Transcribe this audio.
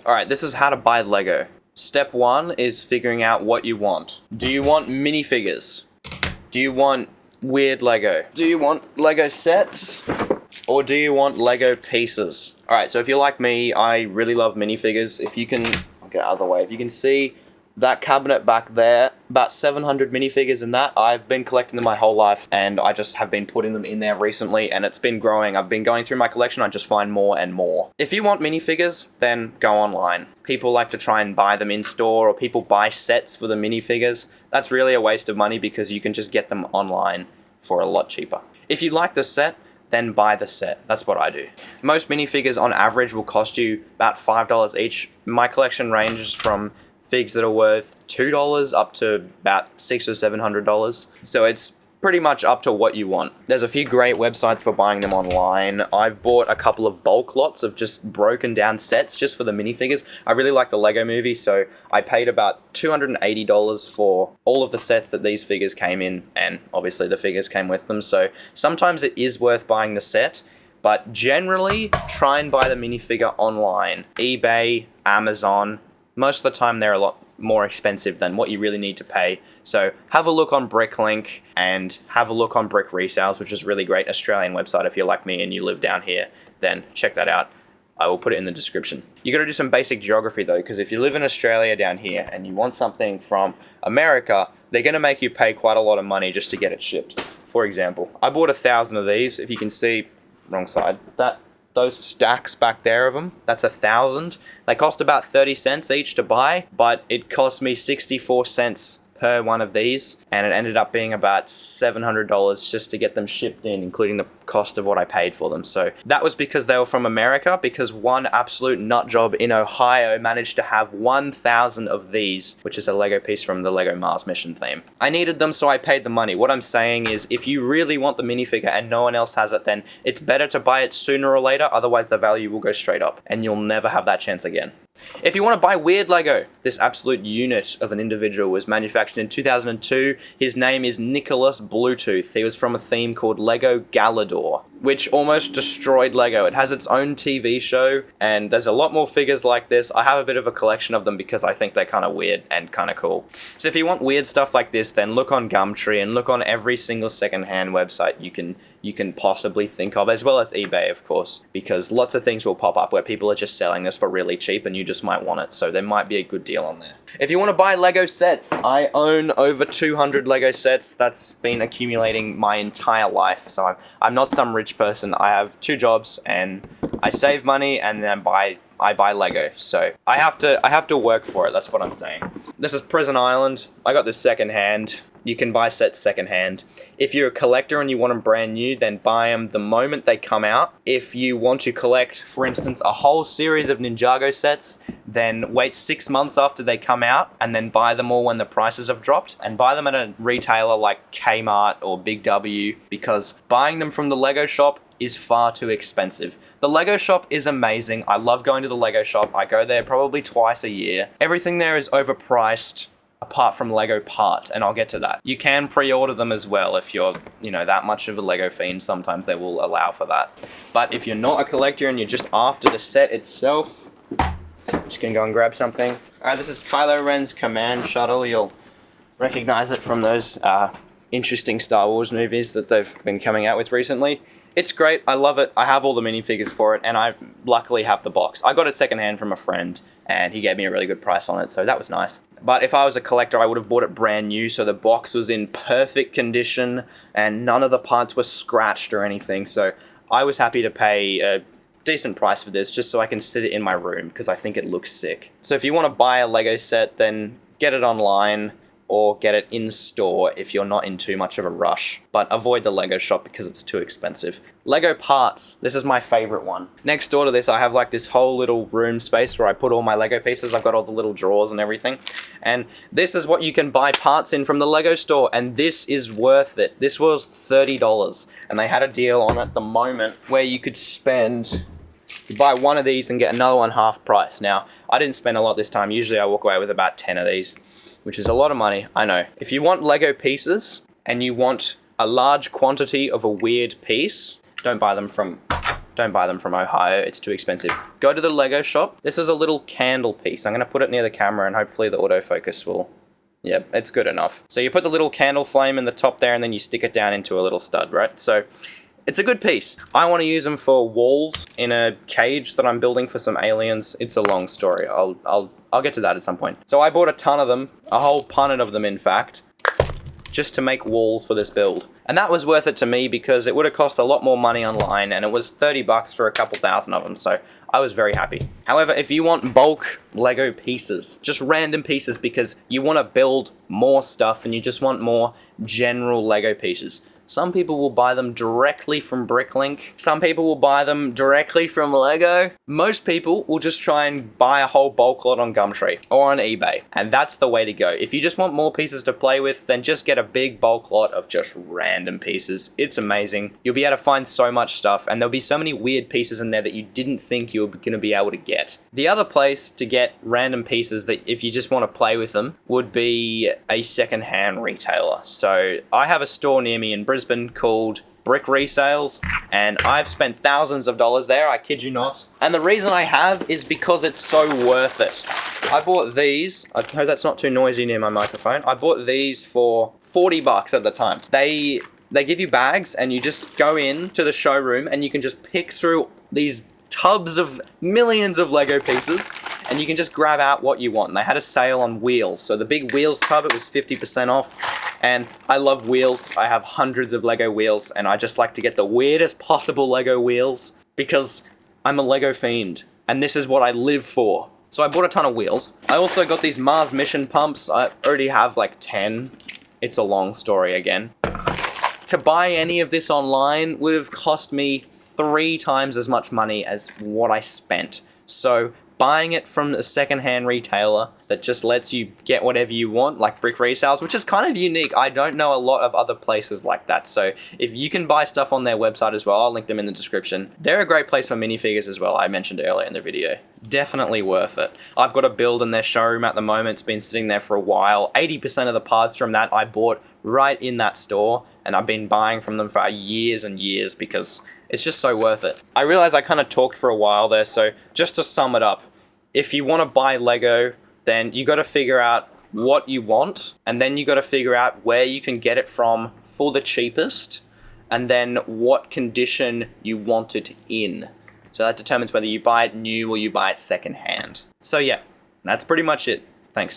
Alright, this is how to buy Lego. Step 1 is figuring out what you want. Do you want minifigures? Do you want weird Lego? Do you want Lego sets? Or do you want Lego pieces? Alright, so if you're like me, I really love minifigures. If you can, I'll get out of the way. If you can see that cabinet back there, about 700 minifigures in that. I've been collecting them my whole life, and I just have been putting them in there recently, and it's been growing. I've been going through my collection, I just find more and more. If you want minifigures, then go online. People like to try and buy them in store, or people buy sets for the minifigures. That's really a waste of money because you can just get them online for a lot cheaper. If you like the set, then buy the set. That's what I do. Most minifigures on average will cost you about $5 each. My collection ranges from figs that are worth $2 up to about $600 or $700. So it's pretty much up to what you want. There's a few great websites for buying them online. I've bought a couple of bulk lots of just broken down sets just for the minifigures. I really like the Lego Movie, so I paid about $280 for all of the sets that these figures came in, and obviously the figures came with them. So sometimes it is worth buying the set, but generally try and buy the minifigure online. eBay, Amazon. Most of the time they're a lot more expensive than what you really need to pay. So have a look on Bricklink and have a look on Brick Resales, which is a really great Australian website. If you're like me and you live down here, then check that out. I will put it in the description. You gotta do some basic geography though, because if you live in Australia down here and you want something from America, they're gonna make you pay quite a lot of money just to get it shipped. For example, I bought 1,000 of these. If you can see, wrong side, those stacks back there of them, that's 1,000. They cost about 30 cents each to buy, but it cost me 64 cents per one of these, and it ended up being about $700 just to get them shipped in, including the cost of what I paid for them. So that was because they were from America, because one absolute nut job in Ohio managed to have 1,000 of these, which is a Lego piece from the Lego Mars mission theme. I needed them, so I paid the money. What I'm saying is, if you really want the minifigure and no one else has it, then it's better to buy it sooner or later, otherwise the value will go straight up, and you'll never have that chance again. If you want to buy weird Lego, this absolute unit of an individual was manufactured in 2002. His name is Nicholas Bluetooth. He was from a theme called Lego Galador, which almost destroyed Lego. It has its own TV show, and there's a lot more figures like this. I have a bit of a collection of them because I think they're kind of weird and kind of cool. So if you want weird stuff like this, then look on Gumtree and look on every single secondhand website you can possibly think of, as well as eBay, of course, because lots of things will pop up where people are just selling this for really cheap and you just might want it, so there might be a good deal on there. If you want to buy Lego sets, I own over 200 Lego sets. That's been accumulating my entire life, so I'm not some rich person. I have 2 jobs and I save money and then I buy Lego, so I have to work for it. That's what I'm saying. This is Prison Island. I got this secondhand. You can buy sets secondhand. If you're a collector and you want them brand new, then buy them the moment they come out. If you want to collect, for instance, a whole series of Ninjago sets, then wait 6 months after they come out and then buy them all when the prices have dropped, and buy them at a retailer like Kmart or Big W, because buying them from the Lego shop is far too expensive. The Lego shop is amazing. I love going to the Lego shop. I go there probably twice a year. Everything there is overpriced apart from Lego parts, and I'll get to that. You can pre-order them as well if you're, that much of a Lego fiend. Sometimes they will allow for that. But if you're not a collector and you're just after the set itself, just gonna go and grab something. Alright, this is Kylo Ren's command shuttle. You'll recognize it from those interesting Star Wars movies that they've been coming out with recently. It's great. I love it. I have all the minifigures for it, and I luckily have the box. I got it secondhand from a friend, and he gave me a really good price on it, so that was nice. But if I was a collector, I would have bought it brand new, so the box was in perfect condition, and none of the parts were scratched or anything, so I was happy to pay a decent price for this, just so I can sit it in my room, because I think it looks sick. So if you want to buy a Lego set, then get it online, or get it in store if you're not in too much of a rush. But avoid the Lego shop because it's too expensive. Lego parts. This is my favorite one. Next door to this, I have like this whole little room space where I put all my Lego pieces. I've got all the little drawers and everything. And this is what you can buy parts in from the Lego store. And this is worth it. This was $30. And they had a deal on at the moment where you could buy one of these and get another one half price. Now, I didn't spend a lot this time. Usually I walk away with about 10 of these, which is a lot of money, I know. If you want Lego pieces and you want a large quantity of a weird piece, don't buy them from Don't buy them from Ohio, it's too expensive. Go to the Lego shop. This is a little candle piece. I'm gonna put it near the camera and hopefully the autofocus will, yeah, it's good enough. So you put the little candle flame in the top there and then you stick it down into a little stud, right? So it's a good piece. I want to use them for walls in a cage that I'm building for some aliens. It's a long story. I'll get to that at some point. So I bought a ton of them, a whole punnet of them in fact, just to make walls for this build. And that was worth it to me because it would have cost a lot more money online and it was 30 bucks for a couple thousand of them, so I was very happy. However, if you want bulk Lego pieces, just random pieces because you want to build more stuff and you just want more general Lego pieces, some people will buy them directly from Bricklink. Some people will buy them directly from Lego. Most people will just try and buy a whole bulk lot on Gumtree or on eBay. And that's the way to go. If you just want more pieces to play with, then just get a big bulk lot of just random pieces. It's amazing. You'll be able to find so much stuff and there'll be so many weird pieces in there that you didn't think you were going to be able to get. The other place to get random pieces that if you just want to play with them would be a secondhand retailer. So I have a store near me in Brisbane called Brick Resales, and I've spent thousands of dollars there, I kid you not. And the reason I have is because it's so worth it. I bought these, I hope that's not too noisy near my microphone, I bought these for 40 bucks at the time. They give you bags and you just go in to the showroom and you can just pick through these tubs of millions of Lego pieces and you can just grab out what you want. And they had a sale on wheels, so the big wheels tub, it was 50% off. And I love wheels. I have hundreds of Lego wheels and I just like to get the weirdest possible Lego wheels because I'm a Lego fiend and this is what I live for. So I bought a ton of wheels. I also got these Mars mission pumps. I already have like 10. It's a long story again. To buy any of this online would have cost me 3 times as much money as what I spent. So buying it from a secondhand retailer that just lets you get whatever you want, like Brick Resales, which is kind of unique. I don't know a lot of other places like that. So if you can buy stuff on their website as well, I'll link them in the description. They're a great place for minifigures as well, I mentioned earlier in the video. Definitely worth it. I've got a build in their showroom at the moment. It's been sitting there for a while. 80% of the parts from that I bought right in that store, and I've been buying from them for years and years because it's just so worth it. I realize I kind of talked for a while there, so just to sum it up, if you want to buy Lego, then you got to figure out what you want, and then you got to figure out where you can get it from for the cheapest, and then what condition you want it in. So that determines whether you buy it new or you buy it secondhand. So yeah, that's pretty much it. Thanks.